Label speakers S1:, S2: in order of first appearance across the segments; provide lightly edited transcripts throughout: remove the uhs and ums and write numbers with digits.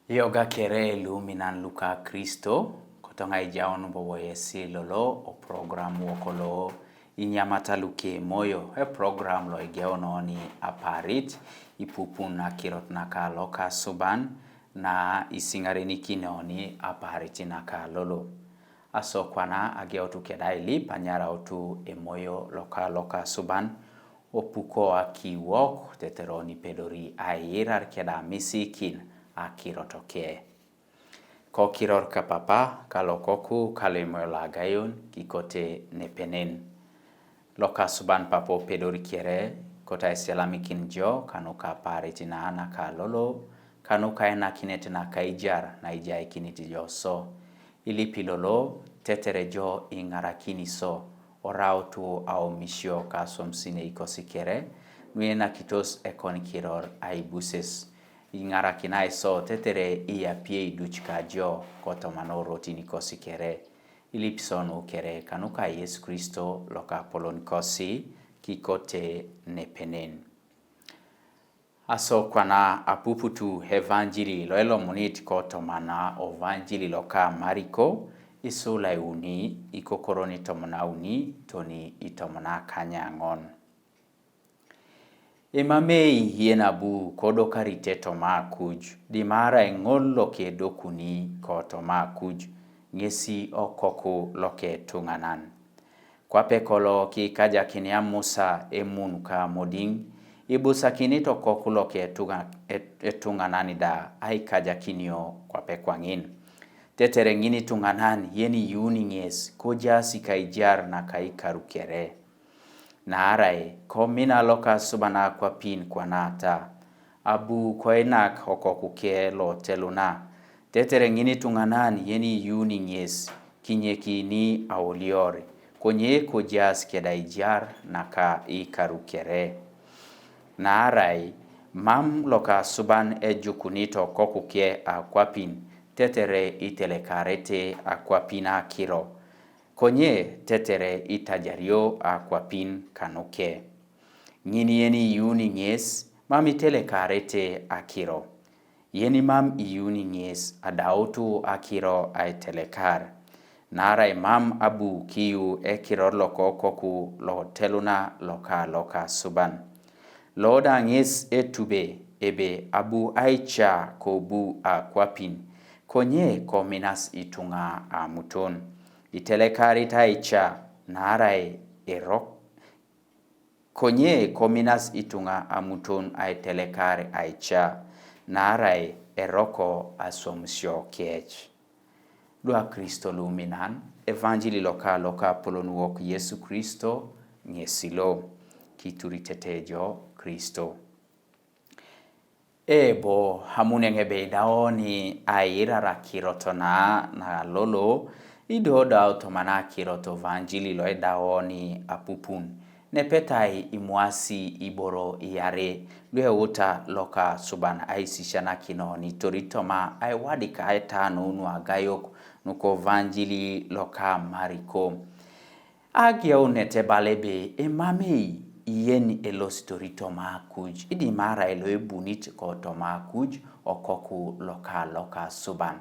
S1: Yoga kere luminan Luka Kristo kotonga ijaon bobo yesi lolo o program wokolo Inyamat luke moyo program lo igeono ni aparit ipupun Akirot naka Lokasuban na isingareni kinoni aparit naka lolo aso kwana ageotu kedaili panyara otu emoyo Lokasuban opuko iwok teteroni pedori airar keda misikin Akirot oke. Kokiror kapapa kalokoku kalemola gayon kikote nepenen. Lokasuban papo pedori kiere kota iselamikin jo kanuka paritina naka lolo kanuka ena kinetina kaijar na ijaikini jo so. Ilipi lolo tetere jo ingarakini so orautu au misio kasomsine ikosikere nuena kitos ekon kiror aibuses. Ingarakinai so tetere iya pie duchka jo koto manoro tinikosi kere ilipson ukere kanuka Yesu Kristo loka polon kosi kikote nepenen. Aso kwana apuputu evangeli loelo monit koto mana ovangeli loka Mariko isula uni ikokoroni tomona uni toni itomona kanyangon. Emamei hienabu kodo kariteto makuj di mara engolo ke dokuni koto makuj ngesi okoko loke tunganan. Kwape kolo ki kaja kinia Musa emunuka moding ibusa kinito koko loke tunganani da ai kaja kinio kwape kwangin. Tetere ngini tunganan yeni yuni nges kojasi kaijar na kaikarukere. Na arai komina Lokasuban kwa pin kwa nata abu koenak hokokuke lo teluna tetere ngini tunganani yeni yuni nyes kinyeki ni auliori konye kojas kedaijar naka ikarukere. Na arai mam Lokasuban ejukunito kokuke akwapin tetere itelekarete akwapina kiro. Konye tetere itajario akwapin kanuke. Ngini yeni yuni nges mami telekarete akiro. Yeni mam iyuni nges adautu akiro aitelekar. Nara mam abu kiu ekiror loko koku lo teluna Lokasuban. Loda nges etube ebe abu aicha kobu akwapin. Konye kominas itunga amuton. Itelekari taicha narai erok. Konye kominas itunga amuton aitelekari aicha narai eroko asomsio kech. Dua Kristo luminan evangeli loka polonuok Yesu Kristo ngesilo kituritetejo Kristo. Ebo hamunengebe daoni airara kirotona na lolo idoda automana kiroto vangeli lo daoni apupun. Nepetai imuasi iboro iare lue uta Lokasuban aisishana kino ni toritoma aiwadika aetano unu agayok nuko vangeli loka Mariko. Agia unete balebe emamei yen elos toritoma kuj idi mara eloe bunit kotoma kuj okoku Lokasuban.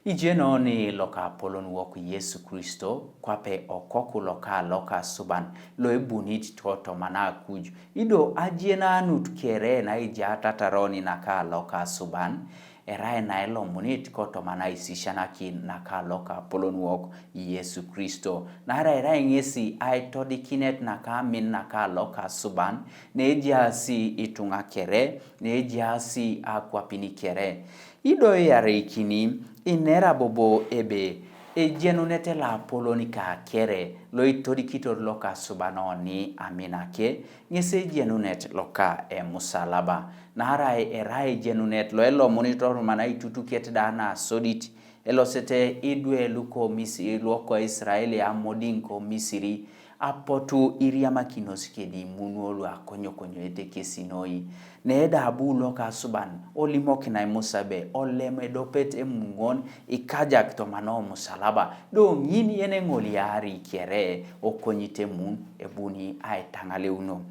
S1: Ijeno ni loka polon woku Yesu Kristo kwape okoku Lokasuban loe bunit toto mana kuj. Ido ajiena nut kere na ijata taroni naka Lokasuban. Erae na elo munit koto mana isishana kin naka loka polon woku Yesu Kristo. Nara erae ngesi aitodikinet naka min naka Lokasuban. Nejasi itunga kere, nejasi akwapini kere. Ido yare ikini inera bobo ebe jenunete la polonika kere lo itodikitor Lokasubanoni aminake ngese jenunet loka musalaba nara erai jenunet lo elo monitor mana itutuket dana sodit elo sete idwe luko misiri loko Israeli amodinko misiri apotu iriama kinosikedi munuolu akonyo ete kesinoi. Needa abu Lokasuban olimokina musabe oleme dopet emungon ikajak tomano musalaba. Do ngini yene ngoliari kere okonyite mun ebuni aitangale uno.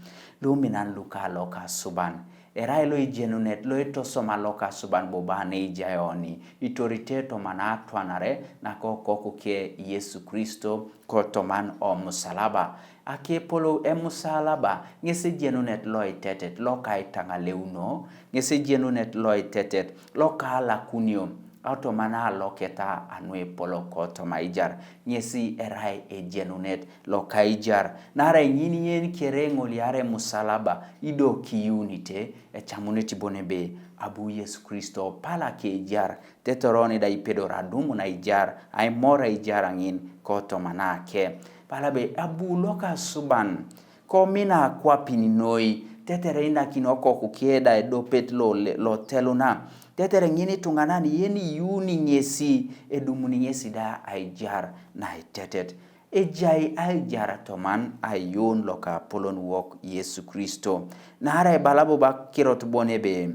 S1: Do minan Lokasuban Erai lo ijenunet lo itosoma Lokasuban bobane ijayoni. Itoriteto manatwanare na koko ke Yesu Kristo kotoman o musalaba. Ake polo musalaba ngese jenunet lo itetet lo kai tangaleuno. Ngese jenunet lo itetet lo kala kunyo. Auto mana loketa anwe polo koto maijar nyesi erai jenunet lo kaijar nare nyini yen kerengo liare musalaba ido kiyunite chamuneti bonebe abu Yesu Kristo pala ke jar tetoroni da ipedo radumu na ijar ay mora ijar angin koto manake palabe abu Lokasuban ko mina kwa pininoi tetere ina kinoko kukieda edopet lo teluna tetere ngini tunganani yeni yuni ngesi edumuni ngesi da aijar na tetet ejai aijar toman ayun loka polon wok Yesu Kristo nare balabo bakirot bonebe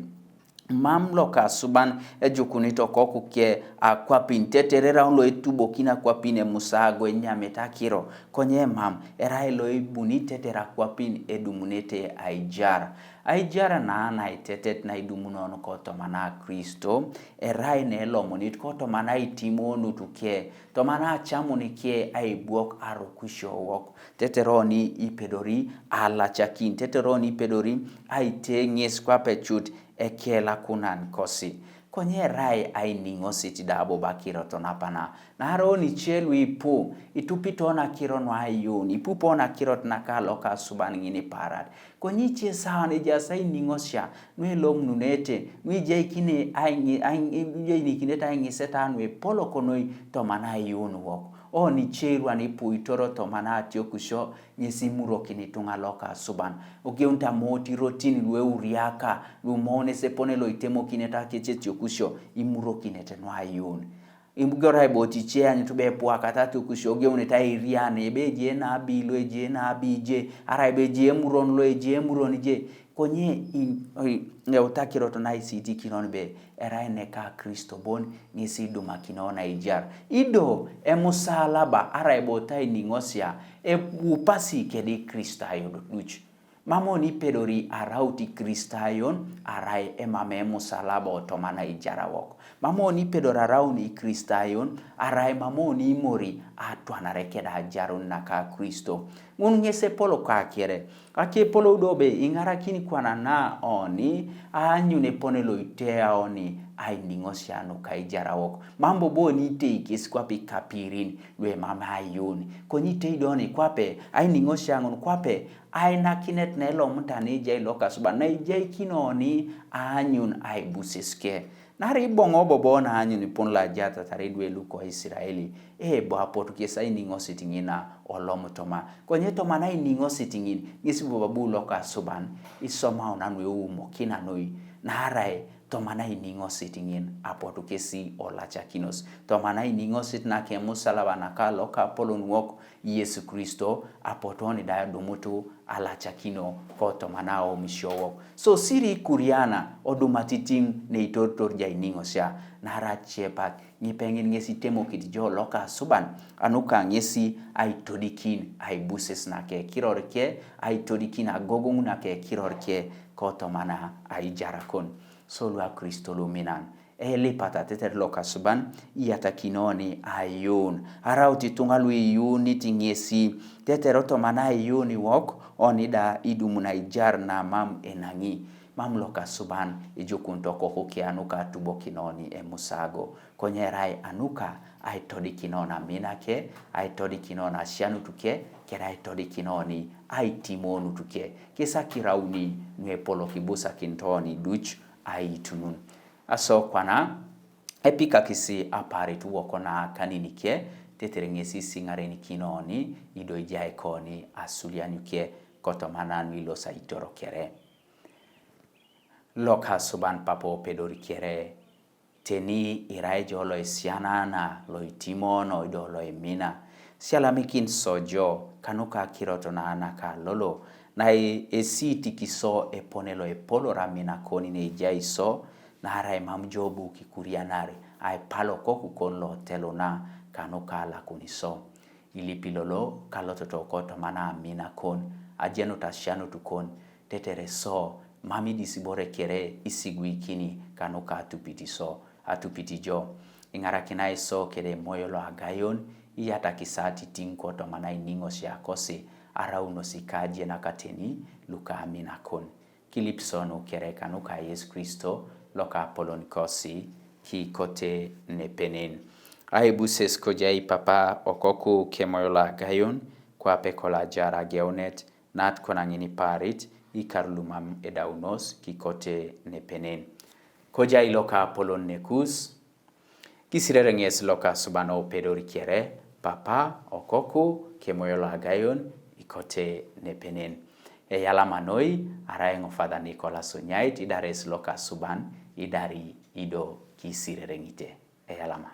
S1: mam Lokasuban ejukunito koku ke akwapin teterera onlo etubo kina kwapine musago enyameta kiro konye mam erai lo ibuni tetera kwapin edumunete aijar na itetet na idumunon koto mana Kristo erai ne lomonit koto mana itimonu tuke to mana chamuni ke aibuok arokusho wok teteroni ipedori alachakin teteroni ipedori aitengis kwa pechut ekela kunan kosi konye rai ainingo siti dabo bakirot napana naroni chelu ipu itupitona kiron wa ayun ipupona kirot naka Lokasuban ngini parad konyi chesane jasai ningosya nwe lomnunete nwe ijaikini ijaikini tangi setanwe polo konoi tomana ayun wok o ni cheru ani puitoro tomana atiokusho nyesi murokini tunga Lokasuban ogeunta moti rotin lwe uriaka lumone sepone lo itemo kineta keche kusho imurokinete no ayun imgora boti che ani tube po katatu kusho geuneta iriane beje na abilo eje na abije ara beje muron lo eje muron je konye ne utakiro to na city kinonbe era neka Kristo bon ngisi Idumakin ona ijar ido musalaba ara botai ningosia upasi kedi Kristayo duch mamoni pedori arauti Kristayon arai emame musalaba otomana ijarawok mamoni pedora rauni Kristayon arai mamoni mori atwanare keda jarun naka Kristo ngese polo kakere ake polo dobe ingarakini kwana na oni anyune ponelo itea oni ainingosiano kaijarawok mambo boni teiki skwapi kapirin we mama ayuni konyite idoni kwape ainingosiangon kwape aina kinet nelo mutane jai Lokasuban na ijaikinoni anyun aibusiske nari bongo bobona anyun ponla jata taridwe luko Israeli bo apotu kesa iningositingina olomutoma konyeto mana iningositingin ngisibu babu Lokasuban isoma onanwe umo kinanoi narai tomana iningositingin apotu kesi olachakinos tomana iningosit na ke musalaba na ka loka polon wok Yesu Kristo apotoni da dumutu alachakino koto manao mishowo so siri kuriana odumatiting ne itortor jainingosya nara chepak ngipengin ngesi temo kitjo Lokasuban anuka ngesi aitodikin aibuses na ke kirorke aitodikin agogung na ke kirorke koto mana aijarakon solua Kristo luminan lipata teter Lokasuban iatakinoni ayun arauti tungalui yuni tingesi teteroto mana yuni wok onida idumuna ijar na mam enangi mam Lokasuban ijukunto kohuke anuka tubokinoni musago konyerai anuka aitodikinona minake aitodikinona sianu tuke kera aitodikinoni aitimonu tuke kisa kirauni nwe polo kibusa kintoni duch aitunun aso kwana epika kisi aparitu wokona kaninike teterengesi singareni kinoni ido ijaikoni asulianuke kotomanan wilo saitoro kere Lokasuban papo pedori kere teni irai jolo isianana lo itimono ido lo emina sialamikin sojo kanuka Akiroto na anaka lolo na esiti kiso eponelo epolo ramina koni ne jaiso na harai mamjobu kikurianare ai palo koku konlo telona kanuka la kuniso ilipilolo kaloto tokoto mana mina kon ajeno tashano tukon tetere so mami disibore kere isigui kini kanu ka atupiti jo. Ingarakina iso kede moyolo agayon iyata kisati tinko to manai ningo siakose arauno sikaje na kateni Luka aminakon. Kilipsono kere kanu ka Yesu Kristo loka apolon kosi ki kote nepenen. Aibuses kojai papa okoku kemoyola agayon kwa pekola jara geonet nat konangini parit ikarlumam edaunos ki kote nepenen. Kojai loka apolon nekus kisirerenges Lokasuban o pedori kiere papa okoku kemoyola agayon ikote nepenen. Yalamanoi araengo Father Nicholas Onyait idares Lokasuban idari ido kisirerengite. Yalama.